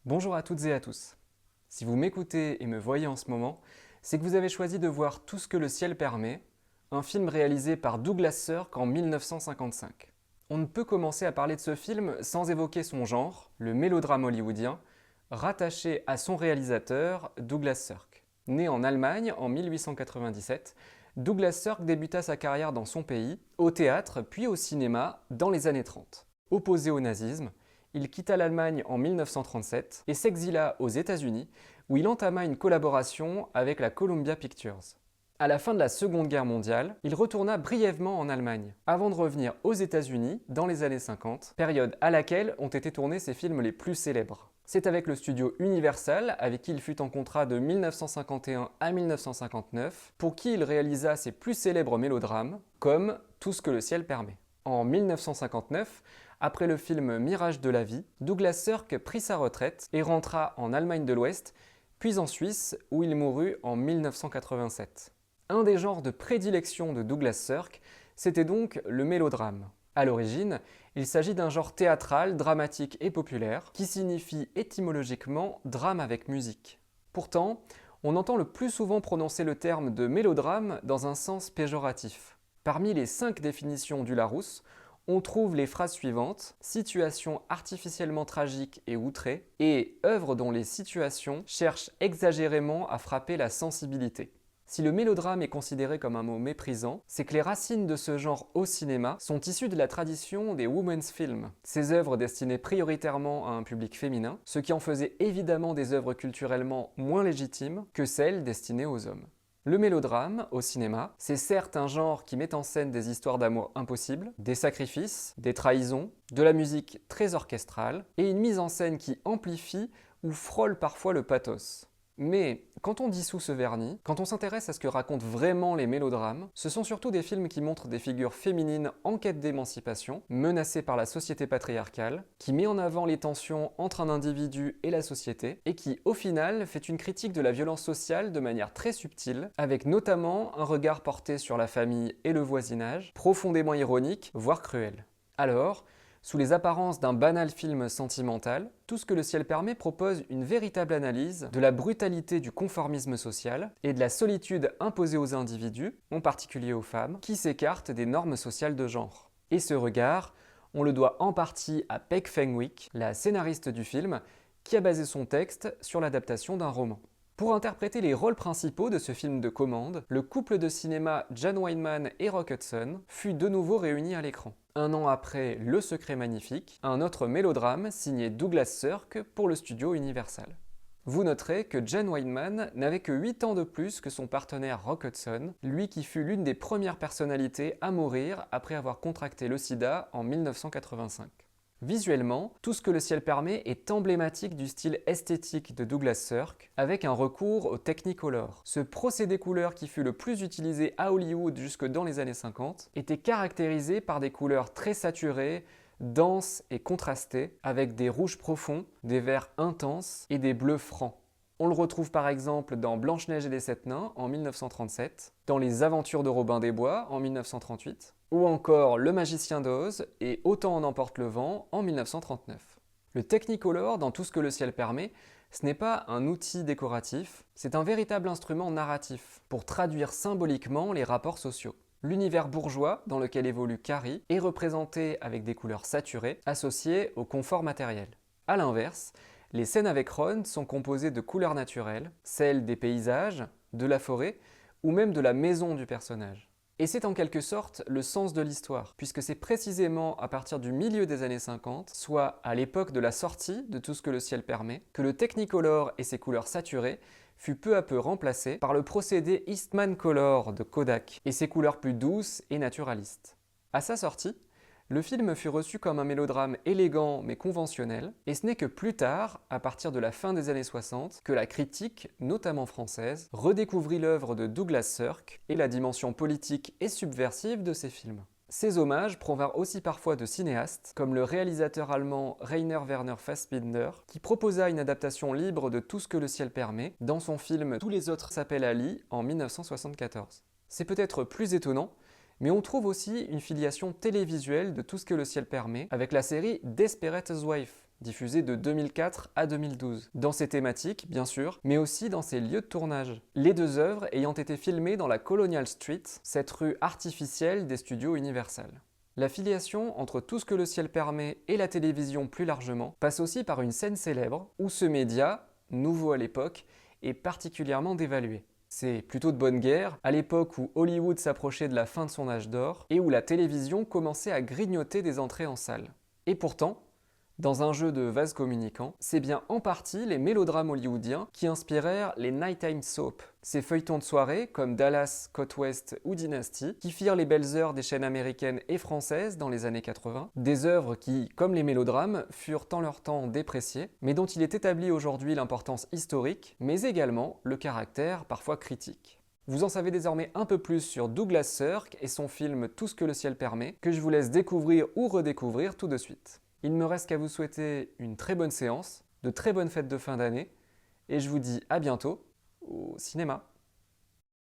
Bonjour à toutes et à tous. Si vous m'écoutez et me voyez en ce moment, c'est que vous avez choisi de voir Tout ce que le ciel permet, un film réalisé par Douglas Sirk en 1955. On ne peut commencer à parler de ce film sans évoquer son genre, le mélodrame hollywoodien, rattaché à son réalisateur, Douglas Sirk. Né en Allemagne en 1897, Douglas Sirk débuta sa carrière dans son pays, au théâtre puis au cinéma, dans les années 30. Opposé au nazisme, il quitta l'Allemagne en 1937 et s'exila aux États-Unis, où il entama une collaboration avec la Columbia Pictures. À la fin de la Seconde Guerre mondiale, il retourna brièvement en Allemagne, avant de revenir aux États-Unis dans les années 50, période à laquelle ont été tournés ses films les plus célèbres. C'est avec le studio Universal, avec qui il fut en contrat de 1951 à 1959, pour qui il réalisa ses plus célèbres mélodrames, comme Tout ce que le ciel permet. En 1959, après le film Mirage de la vie, Douglas Sirk prit sa retraite et rentra en Allemagne de l'Ouest, puis en Suisse, où il mourut en 1987. Un des genres de prédilection de Douglas Sirk, c'était donc le mélodrame. À l'origine, il s'agit d'un genre théâtral, dramatique et populaire, qui signifie étymologiquement drame avec musique. Pourtant, on entend le plus souvent prononcer le terme de mélodrame dans un sens péjoratif. Parmi les 5 définitions du Larousse, on trouve les phrases suivantes: situation artificiellement tragique et outrée, et œuvre dont les situations cherchent exagérément à frapper la sensibilité. Si le mélodrame est considéré comme un mot méprisant, c'est que les racines de ce genre au cinéma sont issues de la tradition des women's films, ces œuvres destinées prioritairement à un public féminin, ce qui en faisait évidemment des œuvres culturellement moins légitimes que celles destinées aux hommes. Le mélodrame, au cinéma, c'est certes un genre qui met en scène des histoires d'amour impossibles, des sacrifices, des trahisons, de la musique très orchestrale, et une mise en scène qui amplifie ou frôle parfois le pathos. Mais quand on dissout ce vernis, quand on s'intéresse à ce que racontent vraiment les mélodrames, ce sont surtout des films qui montrent des figures féminines en quête d'émancipation, menacées par la société patriarcale, qui met en avant les tensions entre un individu et la société, et qui, au final, fait une critique de la violence sociale de manière très subtile, avec notamment un regard porté sur la famille et le voisinage, profondément ironique, voire cruel. Alors, sous les apparences d'un banal film sentimental, Tout ce que le ciel permet propose une véritable analyse de la brutalité du conformisme social et de la solitude imposée aux individus, en particulier aux femmes, qui s'écartent des normes sociales de genre. Et ce regard, on le doit en partie à Peg Fenwick, la scénariste du film, qui a basé son texte sur l'adaptation d'un roman. Pour interpréter les rôles principaux de ce film de commande, le couple de cinéma John Weinman et Rock Hudson fut de nouveau réuni à l'écran. Un an après Le Secret Magnifique, un autre mélodrame signé Douglas Sirk pour le studio Universal. Vous noterez que John Weinman n'avait que 8 ans de plus que son partenaire Rock Hudson, lui qui fut l'une des premières personnalités à mourir après avoir contracté le sida en 1985. Visuellement, Tout ce que le ciel permet est emblématique du style esthétique de Douglas Sirk, avec un recours au Technicolor. Ce procédé couleur qui fut le plus utilisé à Hollywood jusque dans les années 50 était caractérisé par des couleurs très saturées, denses et contrastées, avec des rouges profonds, des verts intenses et des bleus francs. On le retrouve par exemple dans Blanche-Neige et les 7 nains en 1937, dans Les Aventures de Robin des Bois en 1938, ou encore Le Magicien d'Oz et Autant en emporte le vent en 1939. Le Technicolor, dans Tout ce que le ciel permet, ce n'est pas un outil décoratif, c'est un véritable instrument narratif pour traduire symboliquement les rapports sociaux. L'univers bourgeois dans lequel évolue Carrie est représenté avec des couleurs saturées associées au confort matériel. A l'inverse, les scènes avec Ron sont composées de couleurs naturelles, celles des paysages, de la forêt ou même de la maison du personnage. Et c'est en quelque sorte le sens de l'histoire, puisque c'est précisément à partir du milieu des années 50, soit à l'époque de la sortie de Tout ce que le ciel permet, que le Technicolor et ses couleurs saturées fut peu à peu remplacé par le procédé Eastman Color de Kodak et ses couleurs plus douces et naturalistes. À sa sortie, le film fut reçu comme un mélodrame élégant mais conventionnel, et ce n'est que plus tard, à partir de la fin des années 60, que la critique, notamment française, redécouvrit l'œuvre de Douglas Sirk et la dimension politique et subversive de ses films. Ces hommages provinrent aussi parfois de cinéastes, comme le réalisateur allemand Rainer Werner Fassbinder, qui proposa une adaptation libre de Tout ce que le ciel permet dans son film Tous les autres s'appellent Ali en 1974. C'est peut-être plus étonnant, mais on trouve aussi une filiation télévisuelle de Tout ce que le ciel permet avec la série Desperate Housewives, diffusé de 2004 à 2012, dans ses thématiques, bien sûr, mais aussi dans ses lieux de tournage. Les deux œuvres ayant été filmées dans la Colonial Street, cette rue artificielle des studios Universal. La filiation entre Tout ce que le ciel permet et la télévision plus largement passe aussi par une scène célèbre où ce média, nouveau à l'époque, est particulièrement dévalué. C'est plutôt de bonne guerre, à l'époque où Hollywood s'approchait de la fin de son âge d'or et où la télévision commençait à grignoter des entrées en salle. Et pourtant, dans un jeu de vase communicant, c'est bien en partie les mélodrames hollywoodiens qui inspirèrent les nighttime soap, ces feuilletons de soirée comme Dallas, Côte Ouest ou Dynasty, qui firent les belles heures des chaînes américaines et françaises dans les années 80, des œuvres qui, comme les mélodrames, furent en leur temps dépréciées, mais dont il est établi aujourd'hui l'importance historique, mais également le caractère parfois critique. Vous en savez désormais un peu plus sur Douglas Sirk et son film Tout ce que le ciel permet, que je vous laisse découvrir ou redécouvrir tout de suite. Il ne me reste qu'à vous souhaiter une très bonne séance, de très bonnes fêtes de fin d'année, et je vous dis à bientôt au cinéma.